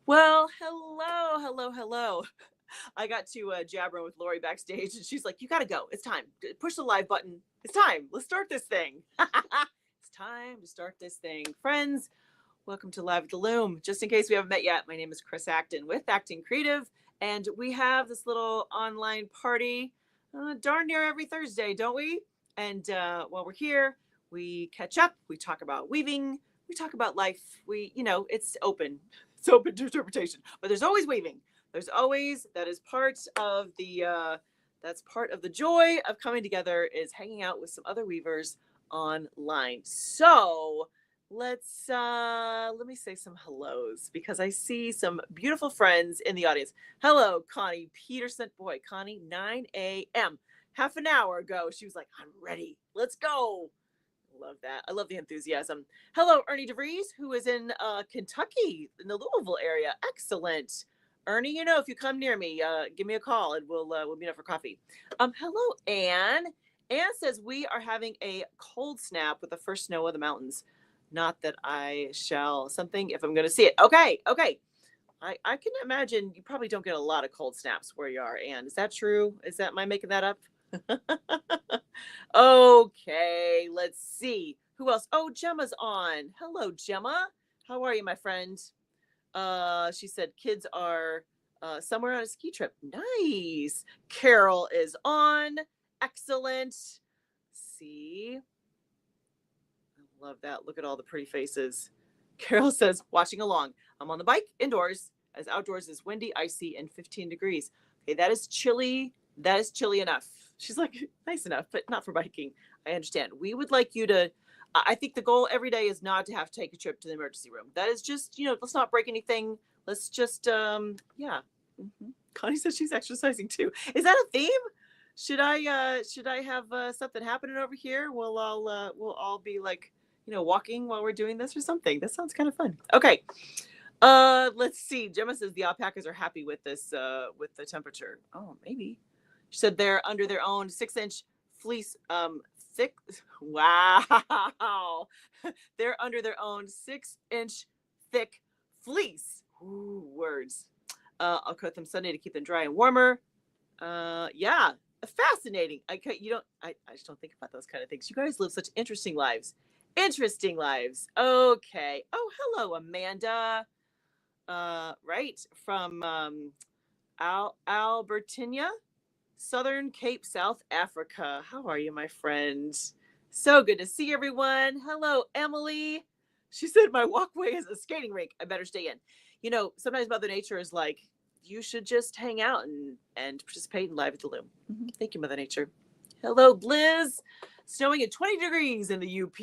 Well, hello. I got to jabbering with Lori backstage, and she's like, "You gotta go. It's time. Push the live button. It's time. Let's start this thing. It's time to start this thing, friends. Welcome to Live at the Loom. Just in case we haven't met yet, my name is Chris Acton with Acting Creative, and we have this little online party darn near every Thursday, don't we? And while we're here, we catch up. We talk about weaving. We talk about life. It's open. It's open to interpretation. But there's always weaving. There's always that is part of the that's part of the joy of coming together is hanging out with some other weavers online. So let me say some hellos because I see some beautiful friends in the audience. Hello, Connie Peterson. Boy, Connie, 9 a.m. Half an hour ago, she was like, "I'm ready. Let's go." Love that. I love the enthusiasm. Hello, Ernie DeVries, who is in Kentucky, in the Louisville area. Excellent. Ernie, if you come near me, give me a call and we'll meet up for coffee. Hello, Anne. Anne says we are having a cold snap with the first snow of the mountains. Not that I shall something if I'm going to see it. Okay. I can imagine you probably don't get a lot of cold snaps where you are, Anne. Is that true? Am I making that up? Okay, let's see. Who else? Oh, Gemma's on. Hello, Gemma. How are you, my friend? She said kids are somewhere on a ski trip. Nice. Carol is on. Excellent. See. I love that. Look at all the pretty faces. Carol says, watching along. I'm on the bike indoors, as outdoors is windy, icy, and 15 degrees. Okay, that is chilly. That is chilly enough. She's like, nice enough, but not for biking. I understand. We would like you to, I think the goal every day is not to have to take a trip to the emergency room. That is just, let's not break anything. Let's just, yeah. Connie says she's exercising too. Is that a theme? Should I have something happening over here? We'll all be like, walking while we're doing this or something. That sounds kind of fun. Okay. Let's see. Gemma says the alpacas are happy with this, with the temperature. Oh, maybe. She said they're under their own 6-inch fleece, thick. Wow. They're under their own 6-inch thick fleece. Ooh, words. I'll cut them Sunday to keep them dry and warmer. Yeah, fascinating. I just don't think about those kind of things. You guys live such interesting lives. Interesting lives. Okay. Oh, hello, Amanda. Right from Albertina, Southern Cape, South Africa. How are you, my friend? So good to see everyone. Hello, Emily. She said my walkway is a skating rink. I better stay in. Sometimes Mother Nature is like, you should just hang out and participate in Live at the Loom. Thank you, Mother Nature. Hello, Blizz. Snowing at 20 degrees in the UP.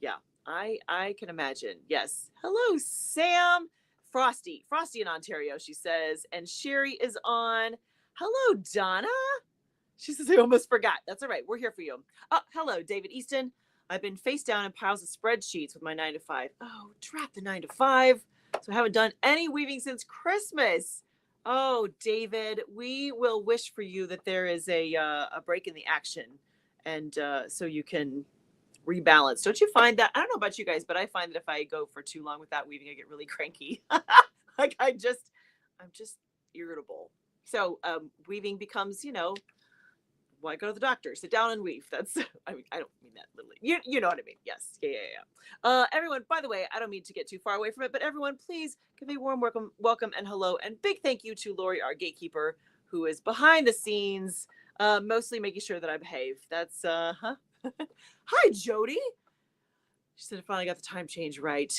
Yeah, I can imagine. Yes. Hello, Sam. Frosty in Ontario, she says. And Sherry is on. Hello, Donna. She says, I almost forgot. That's all right. We're here for you. Oh, hello, David Easton. I've been face down in piles of spreadsheets with my 9 to 5. Oh, drat the 9 to 5. So I haven't done any weaving since Christmas. Oh, David, we will wish for you that there is a break in the action, and so you can rebalance. Don't you find that? I don't know about you guys, but I find that if I go for too long without weaving, I get really cranky. Like I'm just irritable. So weaving becomes, why go to the doctor? Sit down and weave. That's, I don't mean that literally. You know what I mean? Yes. Yeah. Everyone, by the way, I don't mean to get too far away from it, but everyone, please give a warm welcome and hello, and big thank you to Lori, our gatekeeper, who is behind the scenes, mostly making sure that I behave. That's, Hi, Jody. She said I finally got the time change right.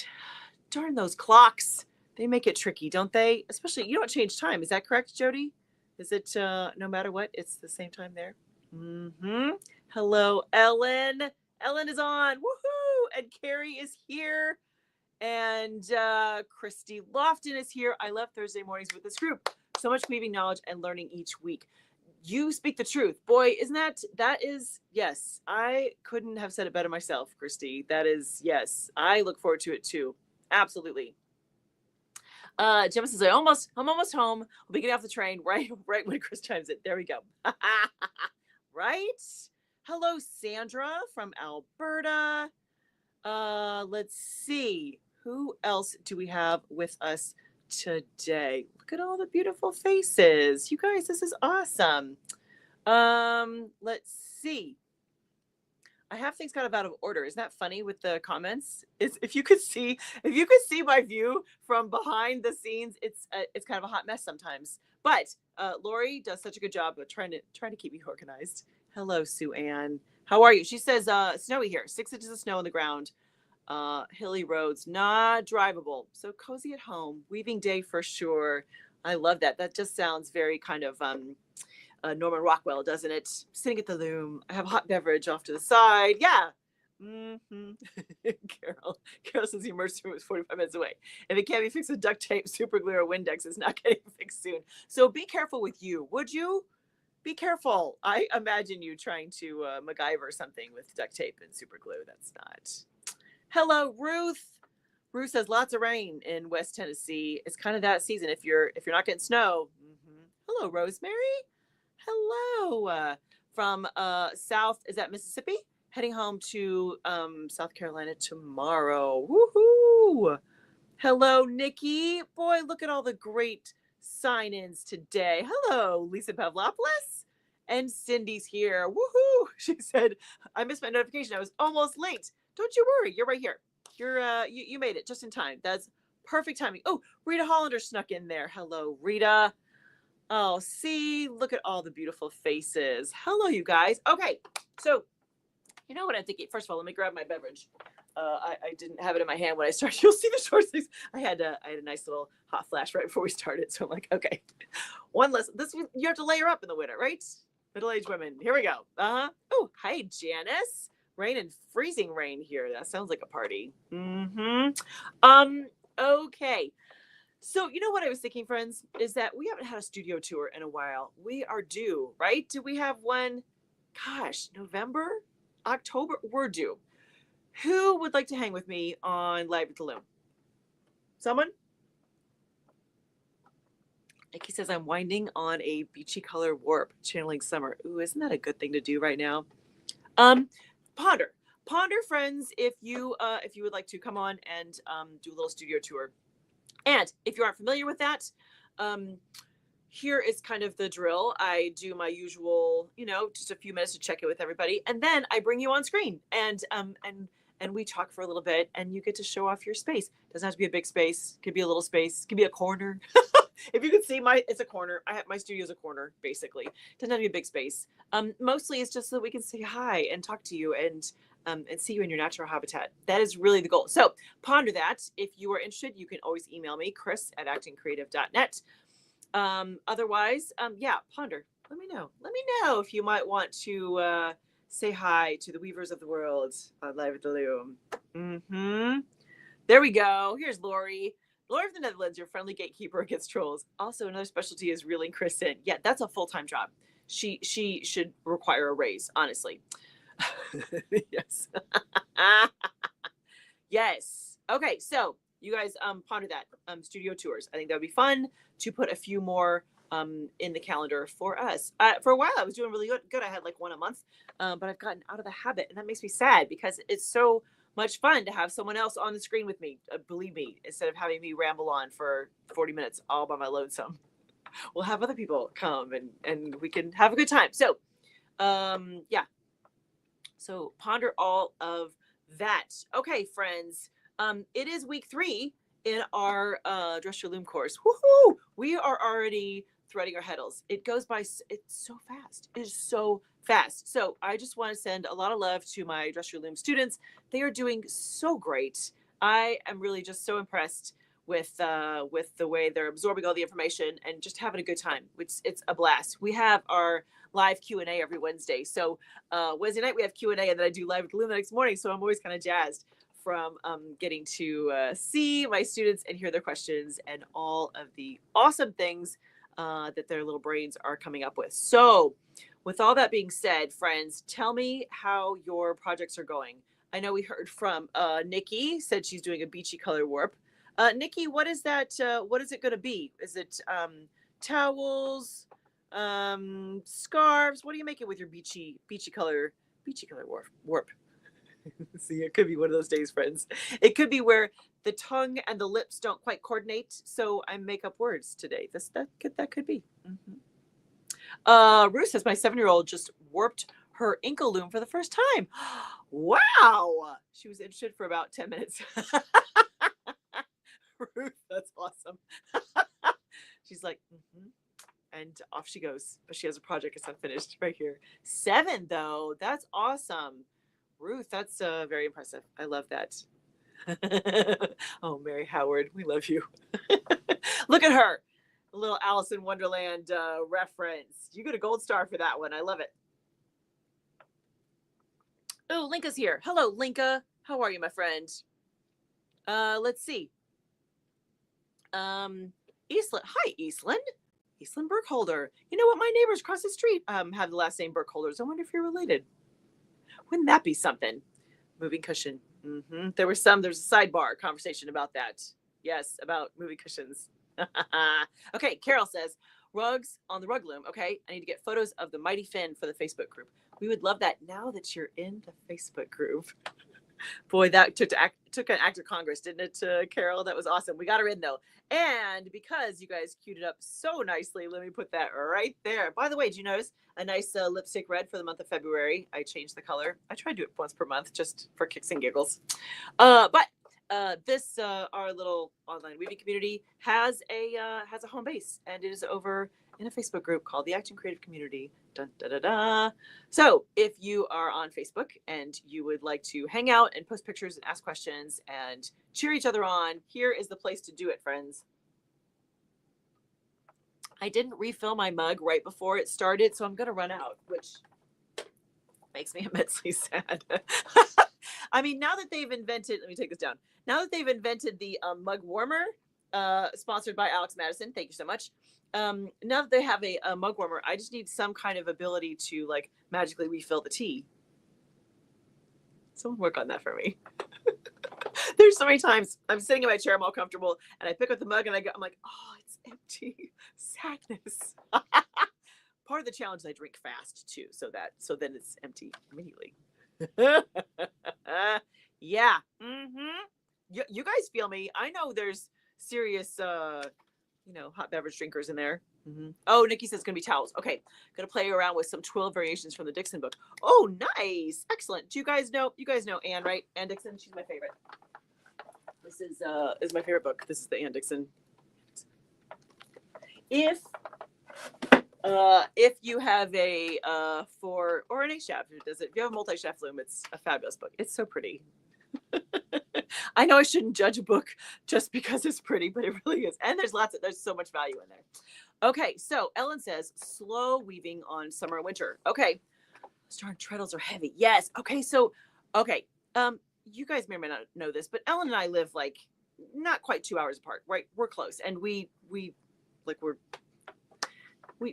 Darn those clocks. They make it tricky, don't they? Especially, you don't change time. Is that correct, Jody? Is it no matter what, it's the same time there? Hello, Ellen. Ellen is on. Woohoo! And Carrie is here. And Christy Lofton is here. I love Thursday mornings with this group. So much weaving knowledge and learning each week. You speak the truth. Boy, isn't that is, yes. I couldn't have said it better myself, Christy. That is, yes. I look forward to it too. Absolutely. Gemma says, I'm almost home. We'll be getting off the train right when Chris chimes in. There we go. Right? Hello, Sandra from Alberta. Let's see. Who else do we have with us today. Look at all the beautiful faces. You guys, this is awesome. Let's see. I have things kind of out of order. Isn't that funny with the comments? Is if you could see my view from behind the scenes, it's kind of a hot mess sometimes. But Lori does such a good job of trying to keep me organized. Hello, Sue Ann. How are you? She says snowy here. 6 inches of snow on the ground. Hilly roads, not drivable. So cozy at home. Weaving day for sure. I love that. That just sounds very kind of Norman Rockwell, doesn't it? Sitting at the loom. I have a hot beverage off to the side. Yeah. Mm-hmm. Carol says the emergency room is 45 minutes away. If it can't be fixed with duct tape, super glue, or Windex, it's not getting fixed soon. So be careful with you. Would you? Be careful. I imagine you trying to MacGyver something with duct tape and super glue. That's not. Hello, Ruth. Ruth says lots of rain in West Tennessee. It's kind of that season. If you're not getting snow. Mm-hmm. Hello, Rosemary. Hello. From South, is that Mississippi? Heading home to South Carolina tomorrow. Woohoo! Hello, Nikki. Boy, look at all the great sign-ins today. Hello, Lisa Pavlopoulos. And Cindy's here. Woohoo! She said, I missed my notification. I was almost late. Don't you worry. You're right here. You made it just in time. That's perfect timing. Oh, Rita Hollander snuck in there. Hello, Rita. Oh, see, look at all the beautiful faces. Hello, you guys. Okay, so you know what I'm thinking? First of all, let me grab my beverage. I didn't have it in my hand when I started. You'll see the short sleeves. I had a nice little hot flash right before we started. So I'm like, okay, one less. You have to layer up in the winter, right? Middle-aged women. Here we go. Oh, hi, Janice. Rain and freezing rain here. That sounds like a party. Mm-hmm. Okay. So, you know what I was thinking, friends, is that we haven't had a studio tour in a while. We are due, right? Do we have one? Gosh, November, October? We're due. Who would like to hang with me on Live at the Loom? Someone? Nikki says, I'm winding on a beachy color warp, channeling summer. Ooh, isn't that a good thing to do right now? Ponder, friends, if you would like to come on and do a little studio tour. And if you aren't familiar with that, here is kind of the drill. I do my usual, just a few minutes to check in with everybody, and then I bring you on screen and we talk for a little bit, and you get to show off your space. Doesn't have to be a big space. Could be a little space. Could be a corner. If you can see it's a corner. My studio's a corner, basically. Doesn't have to be a big space. Mostly it's just so that we can say hi and talk to you and see you in your natural habitat. That is really the goal. So ponder that. If you are interested, you can always email me, chris@actingcreative.net. Otherwise, ponder. Let me know. Let me know if you might want to say hi to the weavers of the world on Live at the Loom. Mm-hmm. There we go. Here's Lori. Lori from the Netherlands, your friendly gatekeeper against trolls. Also, another specialty is reeling Chris in. Yeah, that's a full-time job. She should require a raise, honestly. Yes. Yes. Okay, so you guys ponder that. Studio tours. I think that would be fun to put a few more in the calendar for us. For a while, I was doing really good. I had like one a month, but I've gotten out of the habit, and that makes me sad because it's so much fun to have someone else on the screen with me. Believe me, instead of having me ramble on for 40 minutes all by my lonesome, we'll have other people come and we can have a good time. So, yeah. So ponder all of that. Okay, friends. It is week 3 in our Dress Your Loom course. Woohoo! We are already threading our heddles. It goes by, it's so fast. It is so fast. So I just want to send a lot of love to my Dress Your Loom students. They are doing so great. I am really just so impressed with the way they're absorbing all the information and just having a good time. It's a blast. We have our live Q&A every Wednesday. So Wednesday night we have Q&A, and then I do Live at the Loom the next morning. So I'm always kind of jazzed from getting to see my students and hear their questions and all of the awesome things that their little brains are coming up with. So with all that being said, friends, tell me how your projects are going. I know we heard from Nikki, said she's doing a beachy color warp. Nikki, what is that? What is it going to be? Is it towels, scarves? What are you making with your beachy color warp? See, it could be one of those days, friends. It could be where the tongue and the lips don't quite coordinate, so I make up words today. That could be. Ruth says, my 7-year-old just warped her Inca loom for the first time. Wow. She was interested for about 10 minutes. Ruth, that's awesome. She's like, and off she goes. But she has a project that's unfinished right here. 7, though. That's awesome. Ruth, that's very impressive. I love that. Oh, Mary Howard, we love you. Look at her. A little Alice in Wonderland reference. You get a gold star for that one. I love it. Oh, Linka's here. Hello, Linka. How are you, my friend? Let's see. Eastland. Hi, Eastland. Eastland Burkholder. You know what? My neighbors across the street have the last name Burkholders. I wonder if you're related. Wouldn't that be something? Moving cushion. There's a sidebar conversation about that. Yes, about moving cushions. Okay, Carol says, rugs on the rug loom. Okay, I need to get photos of the mighty Finn for the Facebook group. We would love that now that you're in the Facebook group. Boy, that took an act of Congress, didn't it, Carol? That was awesome. We got her in, though. And because you guys queued it up so nicely, let me put that right there. By the way, did you notice a nice lipstick red for the month of February? I changed the color. I try to do it once per month just for kicks and giggles. But this our little online weaving community has a home base, and it is over in a Facebook group called the Acting Creative Community. Dun, da, da, da. So if you are on Facebook and you would like to hang out and post pictures and ask questions and cheer each other on, here is the place to do it, friends. I didn't refill my mug right before it started, so I'm going to run out, which makes me immensely sad. I mean, now that they've invented, let me take this down. Now that they've invented the mug warmer, sponsored by Alex Madison, thank you so much. Now that they have a mug warmer, I just need some kind of ability to like magically refill the tea. Someone work on that for me. There's so many times I'm sitting in my chair, I'm all comfortable, and I pick up the mug and I'm like, oh, it's empty. Sadness. Part of the challenge is I drink fast too, so then it's empty immediately. Yeah. You guys feel me? I know there's serious hot beverage drinkers in there. Oh, Nikki says it's gonna be towels. Okay, gonna play around with some 12 variations from the Dixon book. Oh, nice, excellent. Do you guys know Anne, right? Anne Dixon, she's my favorite. This is my favorite book. This is the Anne Dixon. If you have a 4 or an 8 shaft, if you have a multi-shaft loom, it's a fabulous book. It's so pretty. I know I shouldn't judge a book just because it's pretty, but it really is. And there's so much value in there. Okay, so Ellen says slow weaving on summer and winter. Okay, starting treadles are heavy. Yes. Okay, so you guys may or may not know this, but Ellen and I live like not quite 2 hours apart, right? We're close, and we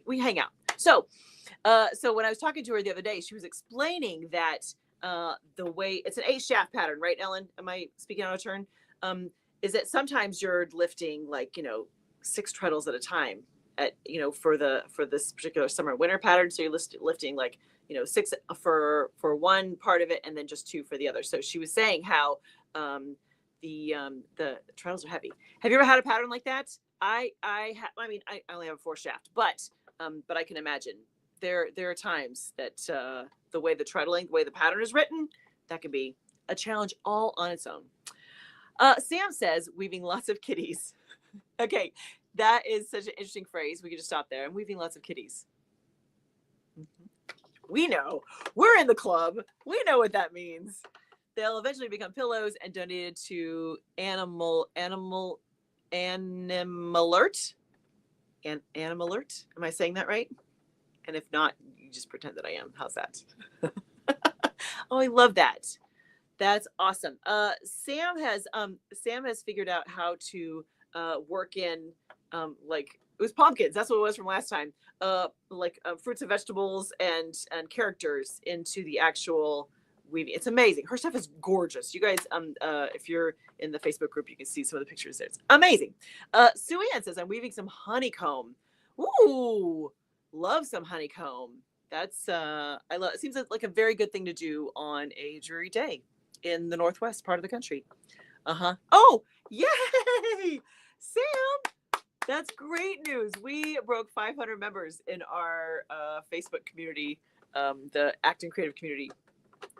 hang out. So when I was talking to her the other day, she was explaining that the way it's an 8 shaft pattern, right, Ellen? Am I speaking out of turn? Is that sometimes you're lifting 6 treadles at a time for this particular summer winter pattern. So you're lifting 6 for one part of it and then just 2 for the other. So she was saying how the treadles are heavy. Have you ever had a pattern like that? I only have a 4 shaft, but I can imagine there are times that the way the way the pattern is written, that can be a challenge all on its own. Sam says weaving lots of kitties. Okay, that is such an interesting phrase. We could just stop there. I'm weaving lots of kitties. We know. We're in the club. We know what that means. They'll eventually become pillows and donated to Animal Alert. Animal Alert. Am I saying that right? And if not, you just pretend that I am. How's that? Oh, I love that. That's awesome. Sam has figured out how to work in it was pumpkins. That's what it was from last time. Fruits and vegetables and characters into the actual weaving. It's amazing. Her stuff is gorgeous. You guys, if you're in the Facebook group, you can see some of the pictures there. It's amazing. Sue Ann says, I'm weaving some honeycomb. Ooh, love some honeycomb. That's I love. It seems like a very good thing to do on a dreary day in the northwest part of the country. Oh, Yay! Sam, that's great news. We broke 500 members in our Facebook community, the Acting Creative community.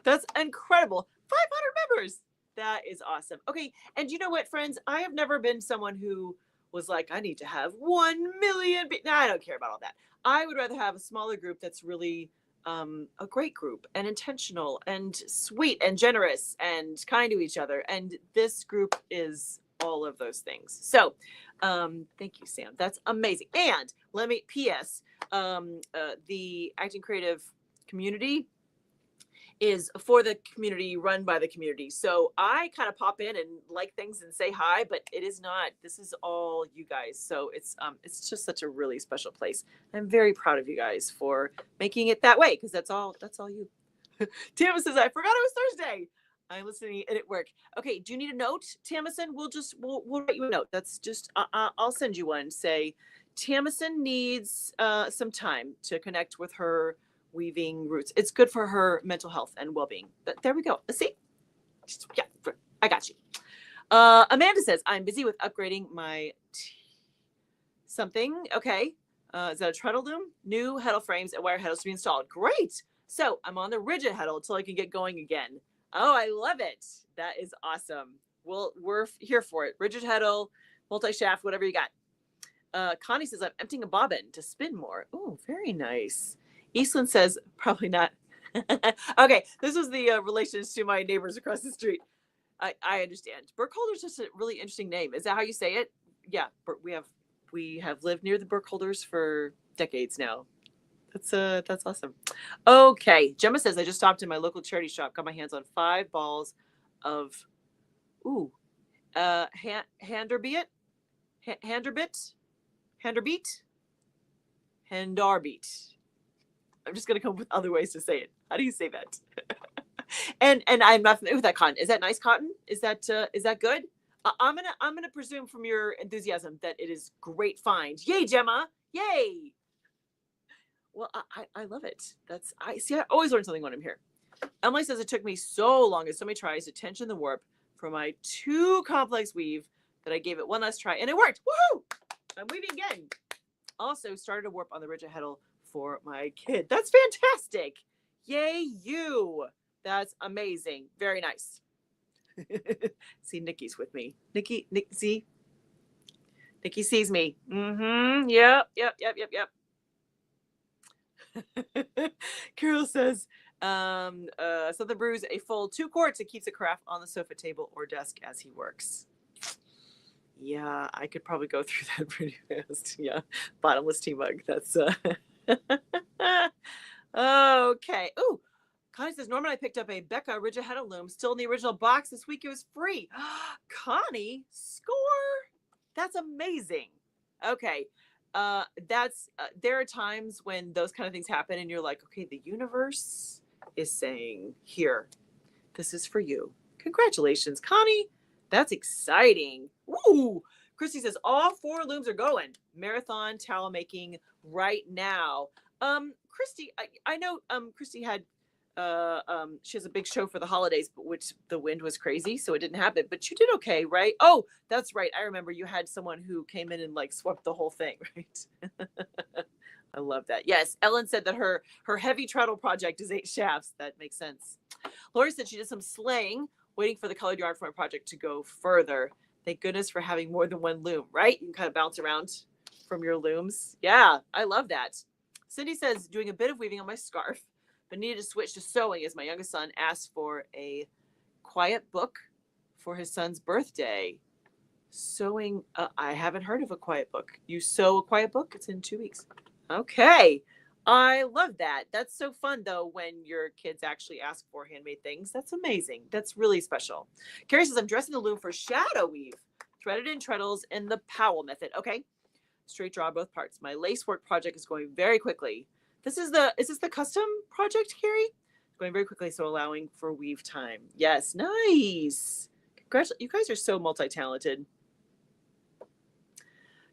That's incredible. 500 members. That is awesome. Okay, and you know what, friends? I have never been someone who was like, I need to have 1 million. No, I don't care about all that. I would rather have a smaller group that's really a great group and intentional and sweet and generous and kind to each other. And this group is all of those things. So thank you, Sam. That's amazing. And let me, P.S., the Acting Creative community is for the community, run by the community. So I kind of pop in and like things and say hi, but it is not, this is all you guys. So it's just such a really special place. I'm very proud of you guys for making it that way, because that's all you. Tamma says, I forgot it was Thursday. I'm listening and at work. Okay, do you need a note, Tamison? We'll write you a note. That's just I'll send you one. Say Tamison needs some time to connect with her weaving roots. It's good for her mental health and well-being. But there we go. See? Yeah, I got you. Amanda says, I'm busy with upgrading my something. Okay. Is that a treadle loom? New heddle frames and wire heddles to be installed. Great. So I'm on the rigid heddle until I can get going again. Oh, I love it. That is awesome. We're here for it. Rigid heddle, multi-shaft, whatever you got. Connie says, I'm emptying a bobbin to spin more. Oh, very nice. Eastland says, probably not. Okay, this was the relations to my neighbors across the street. I understand. Burkholder's just a really interesting name. Is that how you say it? Yeah, we have lived near the Burkholders for decades now. That's awesome. Okay, Gemma says, I just stopped in my local charity shop, got my hands on 5 balls of Handerbeat. I'm just gonna come up with other ways to say it. How do you say that? and I'm not familiar with that cotton. Is that nice cotton? Is that good? I'm gonna presume from your enthusiasm that it is great find. Yay, Gemma! Yay! Well, I love it. I always learn something when I'm here. Emily says, it took me so long and so many tries to tension the warp for my too complex weave that I gave it one last try and it worked. Woohoo! I'm weaving again. Also started a warp on the rigid heddle for my kid. That's fantastic. Yay, you. That's amazing. Very nice. See, Nikki's with me. Nikki, see? Nikki sees me. Mm-hmm. Yep. Carol says, Southern brews a full 2 quarts and keeps the carafe on the sofa table or desk as he works. Yeah, I could probably go through that pretty fast. Yeah, bottomless tea mug. That's okay. Ooh, Connie says, Norman, I picked up a Becca rigid heddle loom, still in the original box this week. It was free. Connie, score. That's amazing. Okay. There are times when those kind of things happen and you're like, okay, the universe is saying, here, this is for you. Congratulations, Connie. That's exciting. Woo! Christy says, all 4 looms are going. Marathon towel making right now. Christy, I know Christy had she has a big show for the holidays, but which the wind was crazy, so it didn't happen. But you did okay, right? Oh, that's right. I remember you had someone who came in and like swept the whole thing, right? I love that. Yes, Ellen said that her heavy treadle project is 8 shafts. That makes sense. Lori said she did some slaying, waiting for the colored yarn for my project to go further. Thank goodness for having more than one loom, right? You can kind of bounce around from your looms. Yeah, I love that. Cindy says, doing a bit of weaving on my scarf, but needed to switch to sewing as my youngest son asked for a quiet book for his son's birthday. Sewing, I haven't heard of a quiet book. You sew a quiet book? It's in 2 weeks. Okay. I love that. That's so fun, though, when your kids actually ask for handmade things. That's amazing. That's really special. Carrie says, I'm dressing the loom for shadow weave. Threaded in treadles in the Powell method. Okay. Straight draw both parts. My lace work project is going very quickly. Is this the custom project, Carrie? Going very quickly, so allowing for weave time. Yes, nice. Congratulations. You guys are so multi-talented.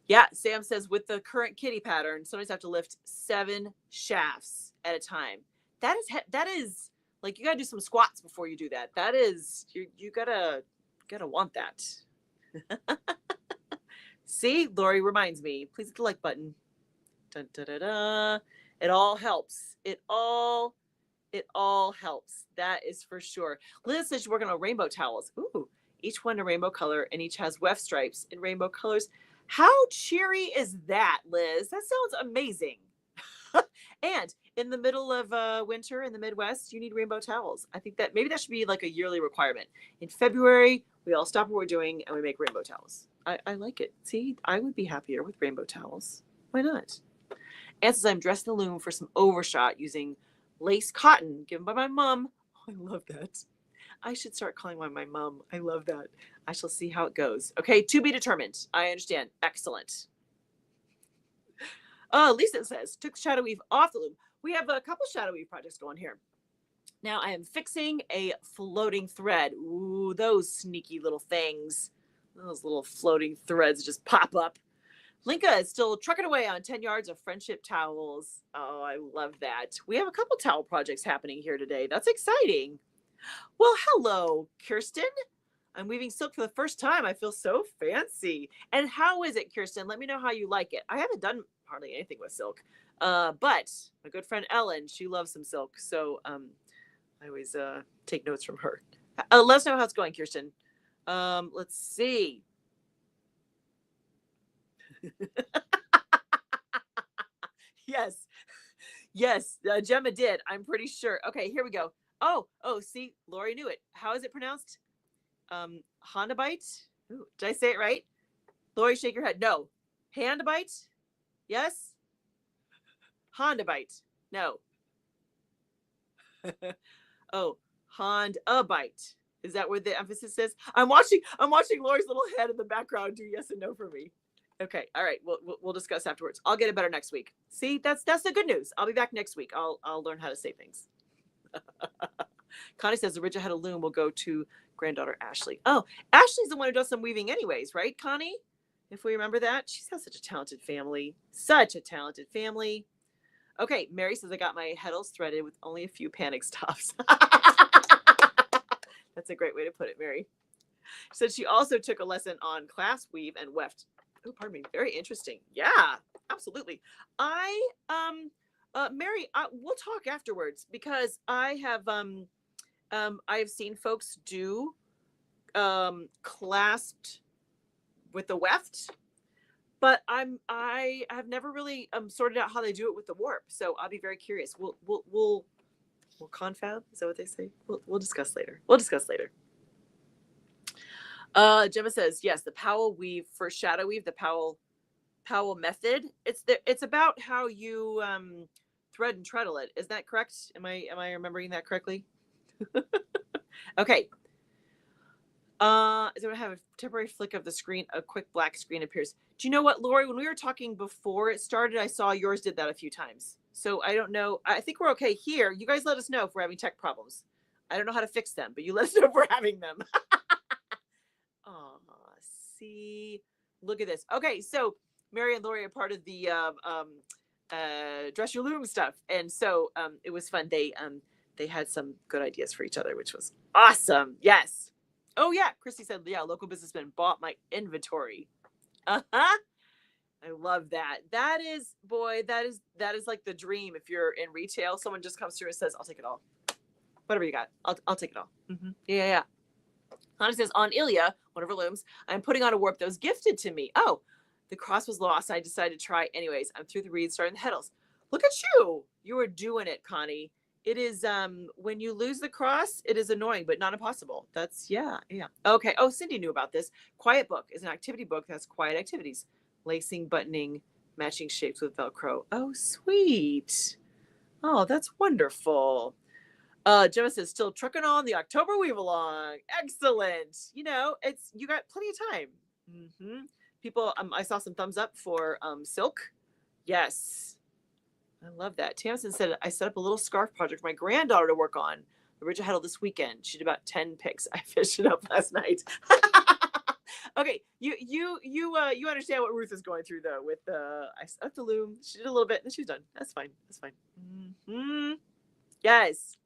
Yeah, Sam says with the current kitty pattern, sometimes have to lift 7 shafts at a time. That is like, you gotta do some squats before you do that. That is, you gotta want that. See, Lori reminds me. Please hit the like button. Dun, da, da, da. It all helps. It all helps. That is for sure. Liz says she's working on rainbow towels. Ooh, each one a rainbow color and each has weft stripes in rainbow colors. How cheery is that, Liz? That sounds amazing. And in the middle of winter in the Midwest, you need rainbow towels. I think that maybe that should be like a yearly requirement. In February, we all stop what we're doing and we make rainbow towels. I like it. See, I would be happier with rainbow towels. Why not? And says I'm dressed in the loom for some overshot using lace cotton given by my mom. Oh, I love that. I should start calling my mom. I love that. I shall see how it goes. Okay, to be determined. I understand. Excellent. Lisa says, took shadow weave off the loom. We have a couple shadow weave projects going here. Now I am fixing a floating thread. Ooh, those sneaky little things. Those little floating threads just pop up. Linka is still trucking away on 10 yards of friendship towels. Oh, I love that. We have a couple towel projects happening here today. That's exciting. Well, hello, Kirsten. I'm weaving silk for the first time. I feel so fancy. And how is it, Kirsten? Let me know how you like it. I haven't done hardly anything with silk. But my good friend Ellen, she loves some silk. So I always take notes from her. Let us know how it's going, Kirsten. Let's see. Yes. Yes. Gemma did. I'm pretty sure. Okay, here we go. Oh, see, Lori knew it. How is it pronounced? Honda bite? Ooh, did I say it right? Lori, shake your head. No. Hand bite? Yes. Honda bite. No. Oh, Honda bite. Is that where the emphasis is? I'm watching Lori's little head in the background do yes and no for me. Okay, all right. We'll discuss afterwards. I'll get it better next week. See, that's the good news. I'll be back next week. I'll learn how to say things. Connie says the Ridge Ahead of Loom will go to granddaughter Ashley. Oh, Ashley's the one who does some weaving anyways, right, Connie? If we remember that. She's got such a talented family. Such a talented family. Okay, Mary says I got my heddles threaded with only a few panic stops. That's a great way to put it, Mary. She said she also took a lesson on clasp weave and weft. Oh, pardon me. Very interesting. Yeah, absolutely. Mary, we'll talk afterwards because I have seen folks do clasped with the weft, but I have never really sorted out how they do it with the warp. So I'll be very curious. We'll confab. Is that what they say? We'll discuss later. Gemma says yes. The Powell weave for shadow weave. The Powell method. It's about how you thread and treadle it. Is that correct? Am I remembering that correctly? Okay. Is it have a temporary flick of the screen? A quick black screen appears. Do you know what, Lori? When we were talking before it started, I saw yours did that a few times. So I don't know. I think we're okay here. You guys let us know if we're having tech problems. I don't know how to fix them, but you let us know if we're having them. Oh, see, look at this. Okay, so Mary and Lori are part of the Dress Your Loom stuff, and so it was fun. They had some good ideas for each other, which was awesome. Yes. Oh yeah, Christy said, yeah, local businessman bought my inventory. I love that. That is like the dream. If you're in retail, someone just comes through and says, I'll take it all. Whatever you got, I'll take it all. Mm-hmm. Yeah. Connie says, on Ilya, one of her looms, I'm putting on a warp that was gifted to me. Oh, the cross was lost. I decided to try anyways. I'm through the reeds, starting the heddles. Look at you. You are doing it, Connie. It is, when you lose the cross, it is annoying, but not impossible. That's, yeah. Okay. Oh, Cindy knew about this. Quiet Book is an activity book that has quiet activities. Lacing, buttoning, matching shapes with Velcro. Oh, sweet. Oh, that's wonderful. Gemma says, still trucking on the October weave along. Excellent. You got plenty of time. Mm-hmm. People, I saw some thumbs up for silk. Yes. I love that. Tamsin said, I set up a little scarf project for my granddaughter to work on. The Ridge Ahead this weekend. She did about 10 picks. I fished it up last night. Okay, you understand what Ruth is going through though with I set up the loom. She did a little bit and then she's done. That's fine. Mm-hmm. Yes.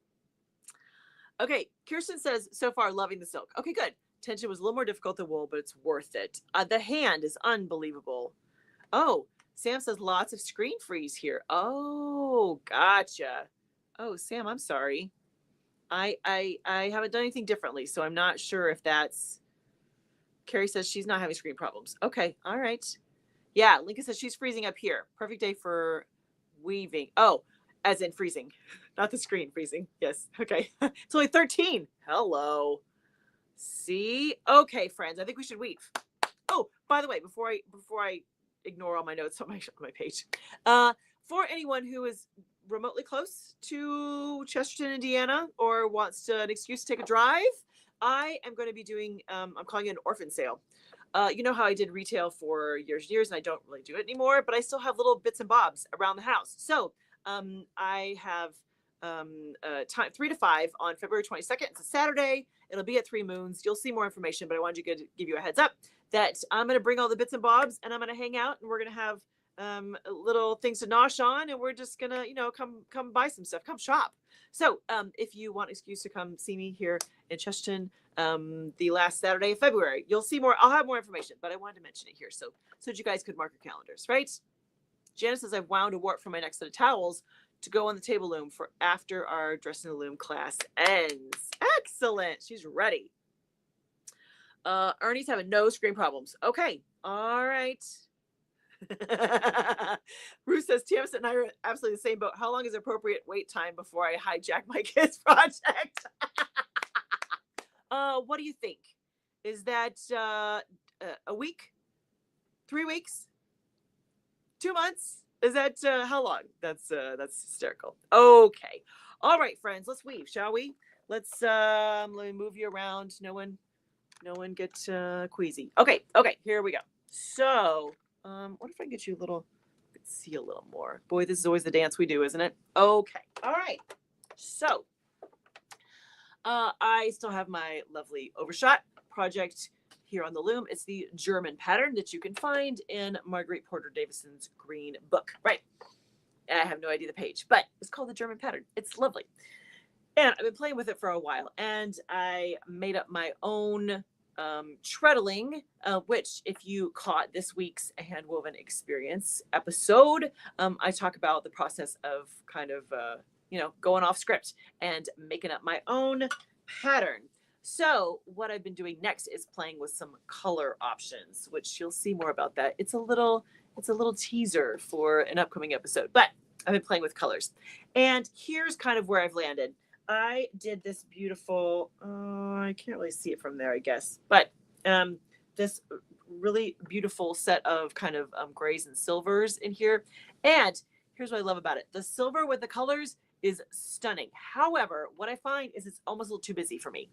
Okay, Kirsten says, so far loving the silk. Okay, good. Tension was a little more difficult than wool, but it's worth it. The hand is unbelievable. Oh, Sam says lots of screen freeze here. Oh, gotcha. Oh, Sam, I'm sorry. I haven't done anything differently, so I'm not sure if that's. Carrie says she's not having screen problems. Okay, all right. Yeah, Lincoln says she's freezing up here. Perfect day for weaving. Oh, as in freezing, not the screen freezing. Yes. Okay. It's only 13. Hello. See? Okay, friends. I think we should weave. Oh, by the way, before I ignore all my notes on my page, for anyone who is remotely close to Chesterton, Indiana, or wants an excuse to take a drive, I am going to be doing. I'm calling it an orphan sale. You know how I did retail for years and years, and I don't really do it anymore, but I still have little bits and bobs around the house. So I have time 3 to 5 on February 22nd. It's a Saturday. It'll be at Three Moons. You'll see more information, but I wanted to give you a heads up that I'm going to bring all the bits and bobs, and I'm going to hang out, and we're going to have little things to nosh on, and we're just going to, come buy some stuff, come shop. So if you want an excuse to come see me here in Chesterton, the last Saturday of February, you'll see more. I'll have more information, but I wanted to mention it here so that you guys could mark your calendars, right? Janice says I've wound a warp for my next set of towels to go on the table loom for after our dressing the loom class ends. Excellent. She's ready. Ernie's having no screen problems. Okay. All right. Ruth says Tiamis and I are absolutely the same boat. How long is appropriate wait time before I hijack my kids' project? What do you think? Is that a week? 3 weeks? 2 months? Is that how long? That's hysterical. Okay. All right, friends, let's weave, shall we? Let me move you around. No one get queasy. Okay, here we go. So, what if I get you a little, see a little more? Boy, this is always the dance we do, isn't it? Okay. All right. So, I still have my lovely Overshot project here on the loom. It's the German pattern that you can find in Marguerite Porter Davison's green book. Right. I have no idea the page, but it's called the German pattern. It's lovely. And I've been playing with it for a while, and I made up my own treadling, which if you caught this week's Handwoven Experience episode, I talk about the process of kind of, going off script and making up my own pattern. So what I've been doing next is playing with some color options, which you'll see more about that. It's a little teaser for an upcoming episode, but I've been playing with colors. And here's kind of where I've landed. I did this beautiful, I can't really see it from there, I guess, but this really beautiful set of kind of grays and silvers in here. And here's what I love about it. The silver with the colors is stunning. However, what I find is it's almost a little too busy for me.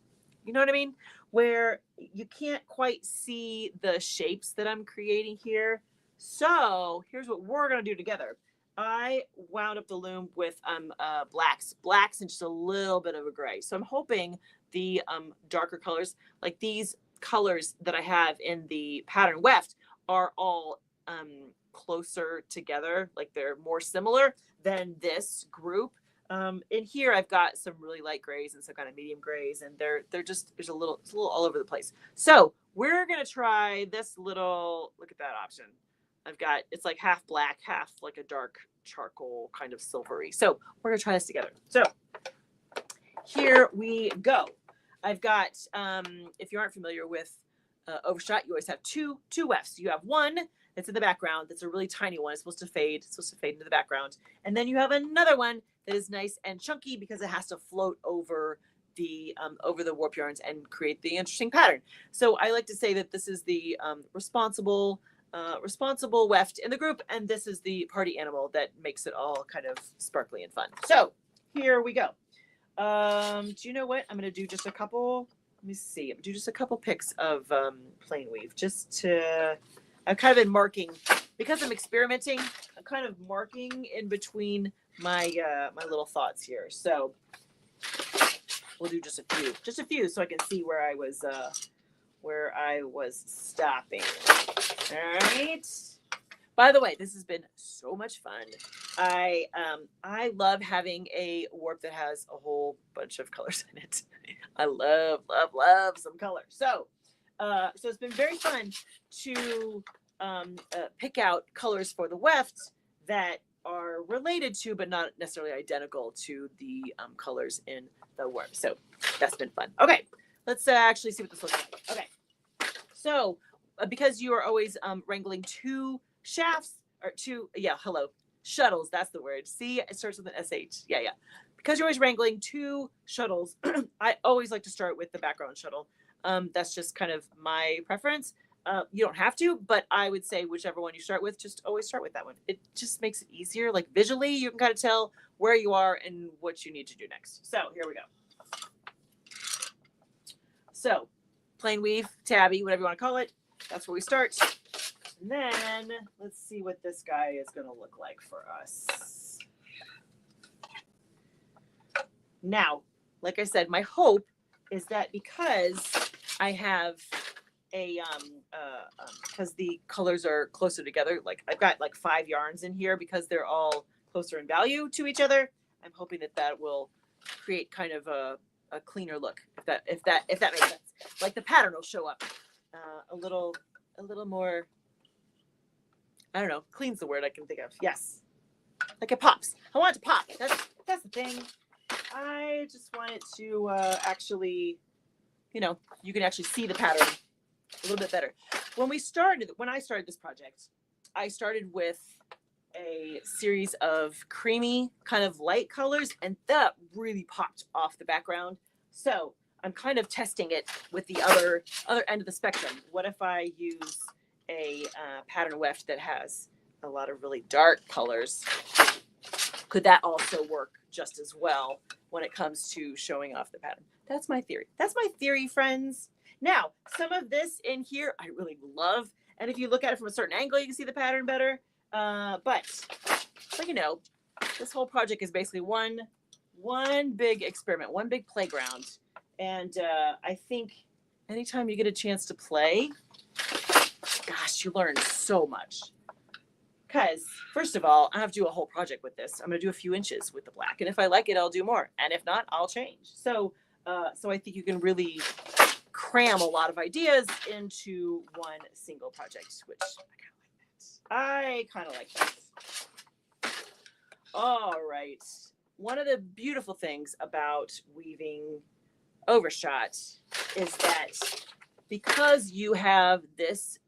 You know what I mean? Where you can't quite see the shapes that I'm creating here. So here's what we're going to do together. I wound up the loom with blacks and just a little bit of a gray. So I'm hoping the darker colors, like these colors that I have in the pattern weft, are all closer together, like they're more similar than this group. In here I've got some really light grays and some kind of medium grays, and they're just it's a little all over the place. So we're gonna try this little, look at that option. I've got, it's like half black, half like a dark charcoal kind of silvery. So we're gonna try this together. So here we go. I've got, if you aren't familiar with Overshot, you always have two wefts. You have one that's in the background. That's a really tiny one. It's supposed to fade into the background. And then you have another one that is nice and chunky because it has to float over the warp yarns and create the interesting pattern. So I like to say that this is the responsible weft in the group, and this is the party animal that makes it all kind of sparkly and fun. So here we go. Do you know what? I'm going to do just a couple. Let me see. I'm going to do just a couple pics of plain weave, just to. I've kind of been marking, because I'm experimenting. I'm kind of marking in between my my little thoughts here. So we'll do just a few, so I can see where I was stopping. All right. By the way, this has been so much fun. I love having a warp that has a whole bunch of colors in it. I love some color. So So it's been very fun to pick out colors for the weft that are related to, but not necessarily identical to the colors in the worm. So that's been fun. Okay, let's actually see what this looks like. Okay, so because you are always wrangling two shafts or shuttles. That's the word. See, it starts with an SH. Yeah. Because you're always wrangling two shuttles, I always like to start with the background shuttle. That's just kind of my preference. You don't have to, but I would say whichever one you start with, just always start with that one. It just makes it easier. Like visually, you can kind of tell where you are and what you need to do next. So here we go. So plain weave, tabby, whatever you want to call it. That's where we start. And then let's see what this guy is going to look like for us. Now, like I said, my hope is that because I have because the colors are closer together, like I've got like 5 yarns in here because they're all closer in value to each other. I'm hoping that will create kind of a cleaner look, if that makes sense. Like the pattern will show up a little more. I don't know. Clean's the word I can think of. Yes, like it pops. I want it to pop. That's the thing. I just want it to actually, you can actually see the pattern a little bit better. When I started this project, I started with a series of creamy kind of light colors, and that really popped off the background. So I'm kind of testing it with the other end of the spectrum. What if I use a pattern weft that has a lot of really dark colors? Could that also work just as well when it comes to showing off the pattern? That's my theory, friends. Now, some of this in here I really love, and if you look at it from a certain angle, you can see the pattern better. But this whole project is basically one big experiment, one big playground. And I think anytime you get a chance to play, gosh, you learn so much. Because first of all, I have to do a whole project with this. I'm going to do a few inches with the black, and if I like it, I'll do more, and if not, I'll change. So I think you can really cram a lot of ideas into one single project, which I kind of like that. All right. One of the beautiful things about weaving Overshot is that because you have this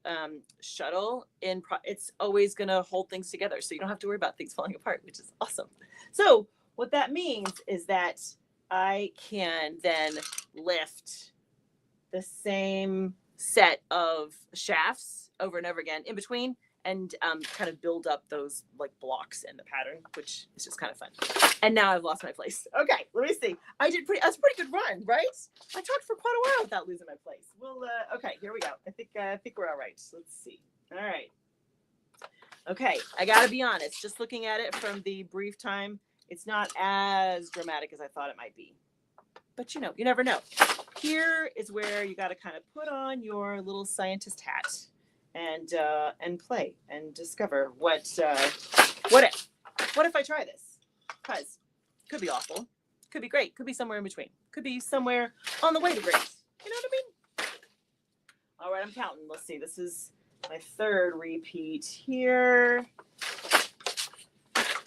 shuttle it's always going to hold things together. So you don't have to worry about things falling apart, which is awesome. So what that means is that I can then lift the same set of shafts over and over again in between and kind of build up those like blocks in the pattern, which is just kind of fun. And now I've lost my place. Okay, let me see. That's a pretty good run, right? I talked for quite a while without losing my place. Well, okay, here we go. I think we're all right. Let's see. All right. Okay, I gotta be honest. Just looking at it from the brief time, it's not as dramatic as I thought it might be. But you never know. Here is where you got to kind of put on your little scientist hat and play and discover what if I try this? Because could be awful, could be great, could be somewhere in between, could be somewhere on the way to great. You know what I mean? All right, I'm counting. Let's see. This is my 3rd repeat here.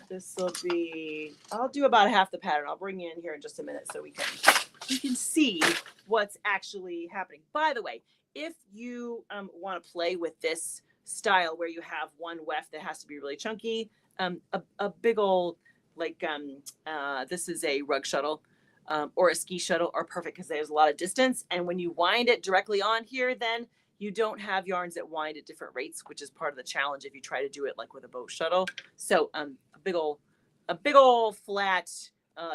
This will be. I'll do about half the pattern. I'll bring you in here in just a minute so we can see what's actually happening. By the way, if you want to play with this style where you have one weft that has to be really chunky, a big old this is a rug shuttle or a ski shuttle are perfect because there's a lot of distance. And when you wind it directly on here, then you don't have yarns that wind at different rates, which is part of the challenge if you try to do it like with a boat shuttle. So a big old flat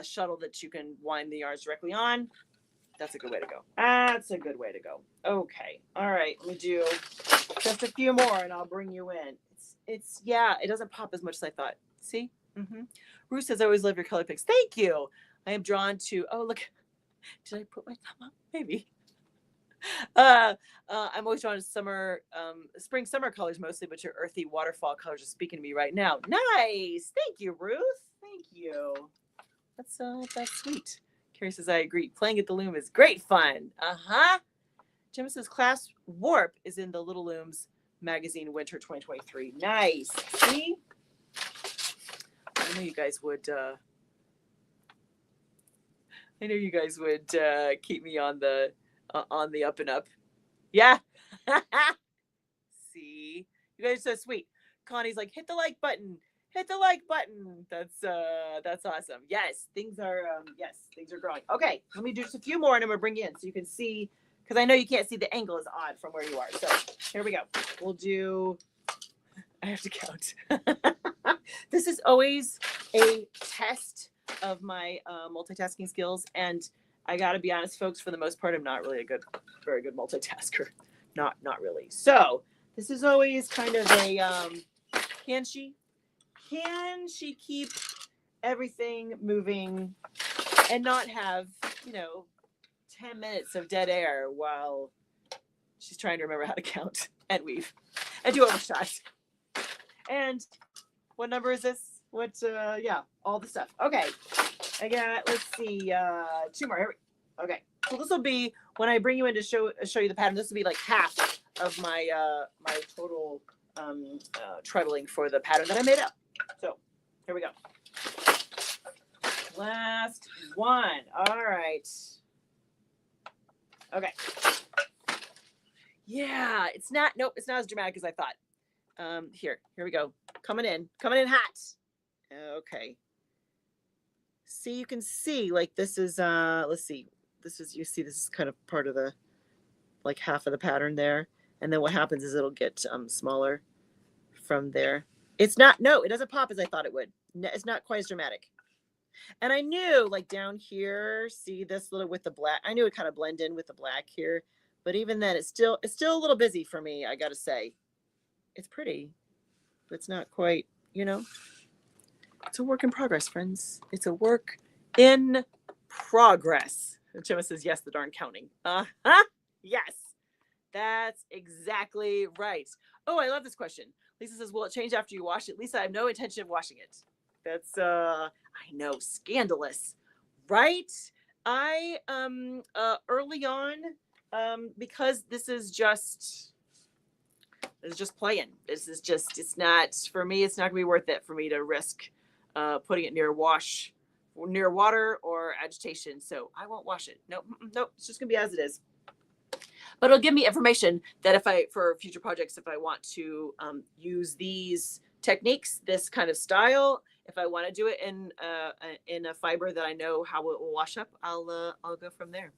shuttle that you can wind the yarns directly on. That's a good way to go. Okay. All right. Let me do just a few more and I'll bring you in. It doesn't pop as much as I thought. See? Mm-hmm. Ruth says, I always love your color picks. Thank you. I am drawn to, look, did I put my thumb up? Maybe. I'm always drawn to spring, summer colors mostly, but your earthy waterfall colors are speaking to me right now. Nice. Thank you, Ruth. Thank you. That's sweet. Carrie says, I agree. Playing at the Loom is great fun. Uh-huh. Gemma says class warp is in the Little Looms magazine winter 2023. Nice. See? I know you guys would keep me on the up and up. Yeah. See? You guys are so sweet. Connie's like, hit the like button. Hit the like button. That's awesome. Yes, things are growing. Okay, let me do just a few more and I'm gonna bring you in so you can see, because I know you can't see, the angle is odd from where you are. So here we go. We'll do, I have to count. This is always a test of my multitasking skills, and I gotta be honest, folks, for the most part, I'm not really very good multitasker. Not really. So this is always kind of a can she keep everything moving and not have 10 minutes of dead air while she's trying to remember how to count and weave and do overshot. And what number is this? What all the stuff. Okay, I got, let's see, 2 more. Here we, okay, so this will be, when I bring you in to show you the pattern, this will be like half of my my total trebling for the pattern that I made up. So here we go. Last one. All right. Okay. Yeah, it's not as dramatic as I thought. Here we go. Coming in hot. Okay. See, you can see, like, this is let's see. This is kind of part of the, like, half of the pattern there. And then what happens is it'll get smaller from there. It doesn't pop as I thought it would. It's not quite as dramatic. And I knew, like, down here, see this little with the black, I knew it kind of blend in with the black here, but even then it's still a little busy for me, I gotta say. It's pretty, but it's not quite, it's a work in progress, friends. It's a work in progress. And Gemma says, yes, the darn counting. Yes, that's exactly right. Oh, I love this question. Lisa says, will it change after you wash it? Lisa, I have no intention of washing it. That's, I know, scandalous, right? I, early on, because this is just playing. This is just, it's not, for me, it's not gonna be worth it for me to risk putting it near water or agitation. So I won't wash it. Nope. It's just gonna be as it is. But it'll give me information that for future projects, if I want to use these techniques, this kind of style, if I want to do it in a fiber that I know how it will wash up, I'll go from there.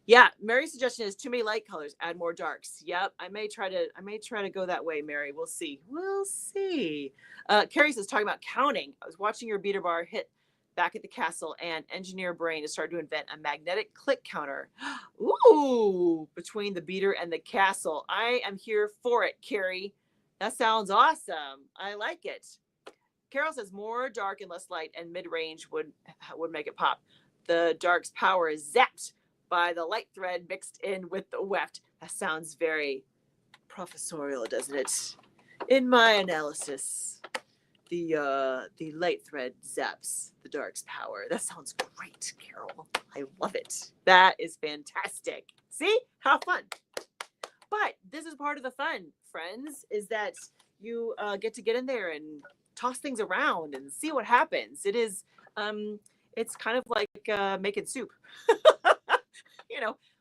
Yeah, Mary's suggestion is too many light colors, add more darks. Yep, I may try to go that way, Mary. We'll see. Carrie says, talking about counting. I was watching your beater bar hit back at the castle, and engineer brain has started to invent a magnetic click counter. Ooh, between the beater and the castle. I am here for it, Carrie. That sounds awesome. I like it. Carol says more dark and less light, and mid-range would make it pop. The dark's power is zapped by the light thread mixed in with the weft. That sounds very professorial, doesn't it? In my analysis, the light thread zaps the dark's power. That sounds great, Carol. I love it. That is fantastic. See? How fun. But this is part of the fun, friends, is that you get in there and toss things around and see what happens. It is, it's kind of like making soup.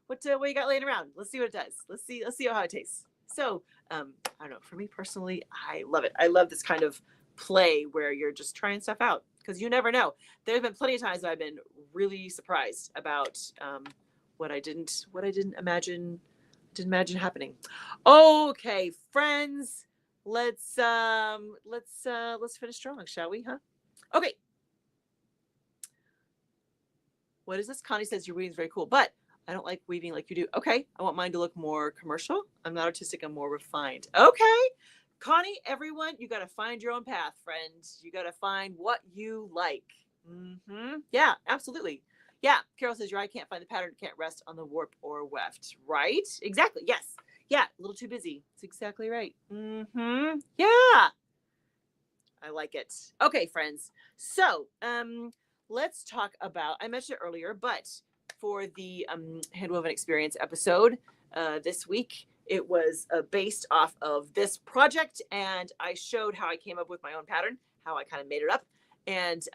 What you got laying around? Let's see what it does. Let's see how it tastes. So, I don't know. For me personally, I love it. I love this kind of play where you're just trying stuff out, because you never know. There's been plenty of times I've been really surprised about what I didn't imagine happening. Okay, friends, let's finish strong, shall we? Huh? Okay. What is this? Connie says your weaving is very cool, but I don't like weaving like you do. Okay, I want mine to look more commercial. I'm not artistic, I'm more refined. Okay, Connie, everyone, you got to find your own path, friends. You got to find what you like. Yeah, absolutely. Yeah, Carol says your eye can't find the pattern, can't rest on the warp or weft. Right? Exactly. Yes. Yeah, a little too busy. That's exactly right. Yeah. I like it. Okay, friends. So, let's talk about, I mentioned it earlier, but for the handwoven experience episode, this week. It was based off of this project, and I showed how I came up with my own pattern, how I kind of made it up. And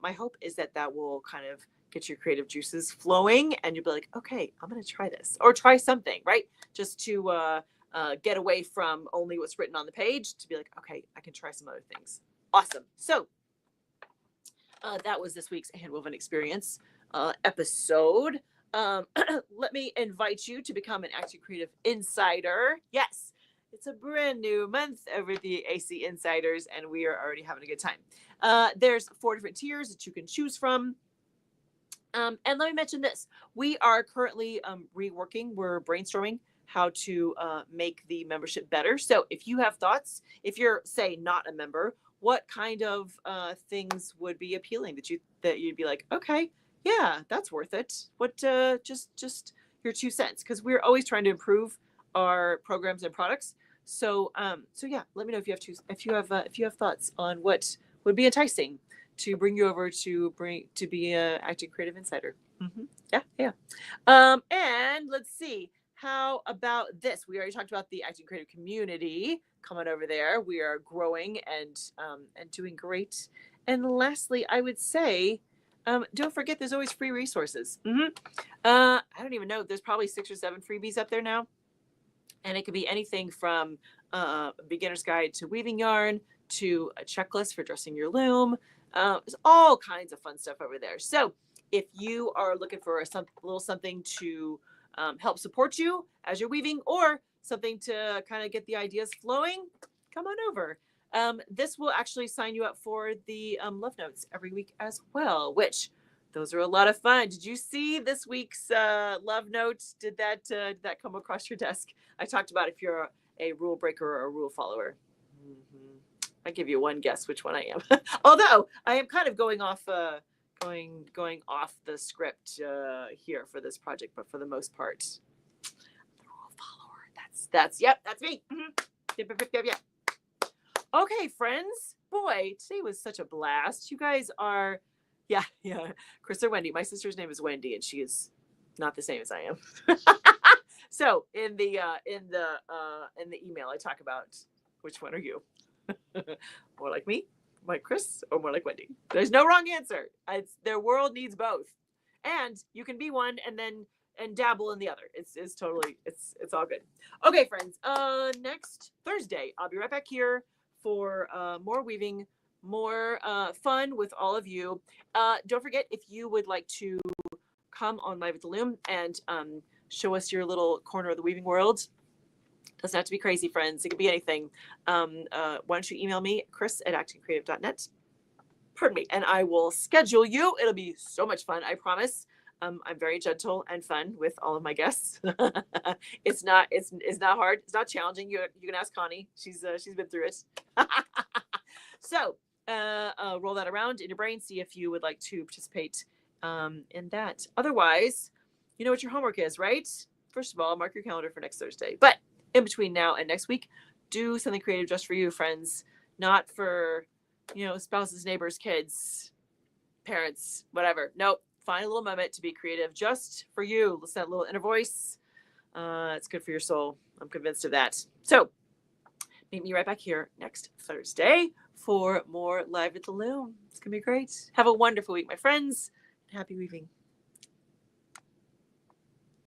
my hope is that that will kind of get your creative juices flowing, and you'll be like, okay, I'm going to try this, or try something, right? Just to get away from only what's written on the page, to be like, okay, I can try some other things. Awesome. So that was this week's Handwoven Experience episode. Let me invite you to become an Acting Creative Insider. Yes, it's a brand new month over the AC Insiders, and we are already having a good time. There's 4 different tiers that you can choose from. And let me mention this. We are currently reworking, we're brainstorming how to make the membership better. So if you have thoughts, if you're, say, not a member, what kind of things would be appealing that you'd be like, okay, yeah, that's worth it. What just your 2 cents, because we're always trying to improve our programs and products. So yeah, let me know if you have thoughts on what would be enticing to bring you over to be a Acting Creative Insider. Yeah. And let's see. How about this? We already talked about the Acting Creative community. Come on over there. We are growing and doing great. And lastly, I would say, don't forget, there's always free resources. I don't even know. There's probably 6 or 7 freebies up there now. And it could be anything from a beginner's guide to weaving yarn to a checklist for dressing your loom. There's all kinds of fun stuff over there. So if you are looking for a little something to help support you as you're weaving, or something to kind of get the ideas flowing, come on over. This will actually sign you up for the love notes every week as well, which those are a lot of fun. Did you see this week's love notes? Did that come across your desk? I talked about if you're a rule breaker or a rule follower. I give you one guess which one I am. Although I am kind of going off going off the script here for this project, but for the most part, the rule follower. That's me. Yep. Okay, friends. Boy, today was such a blast. You guys are, yeah. Chris or Wendy. My sister's name is Wendy, and she is not the same as I am. So in the email, I talk about which one are you? More like me, like Chris, or more like Wendy? There's no wrong answer. Their world needs both, and you can be one and dabble in the other. It's totally it's all good. Okay, friends. Next Thursday, I'll be right back here for more weaving, more fun with all of you. Don't forget, if you would like to come on Live at the Loom and show us your little corner of the weaving world. Doesn't have to be crazy, friends. It could be anything. Why don't you email me, chris@actingcreative.net. Pardon me. And I will schedule you. It'll be so much fun, I promise. I'm very gentle and fun with all of my guests. It's not hard. It's not challenging. You can ask Connie. She's been through it. So roll that around in your brain. See if you would like to participate in that. Otherwise, you know what your homework is, right? First of all, mark your calendar for next Thursday. But in between now and next week, do something creative just for you, friends. Not for, spouses, neighbors, kids, parents, whatever. Nope. Find a little moment to be creative just for you. Listen to that little inner voice. It's good for your soul. I'm convinced of that. So meet me right back here next Thursday for more Live at the Loom. It's going to be great. Have a wonderful week, my friends. Happy weaving.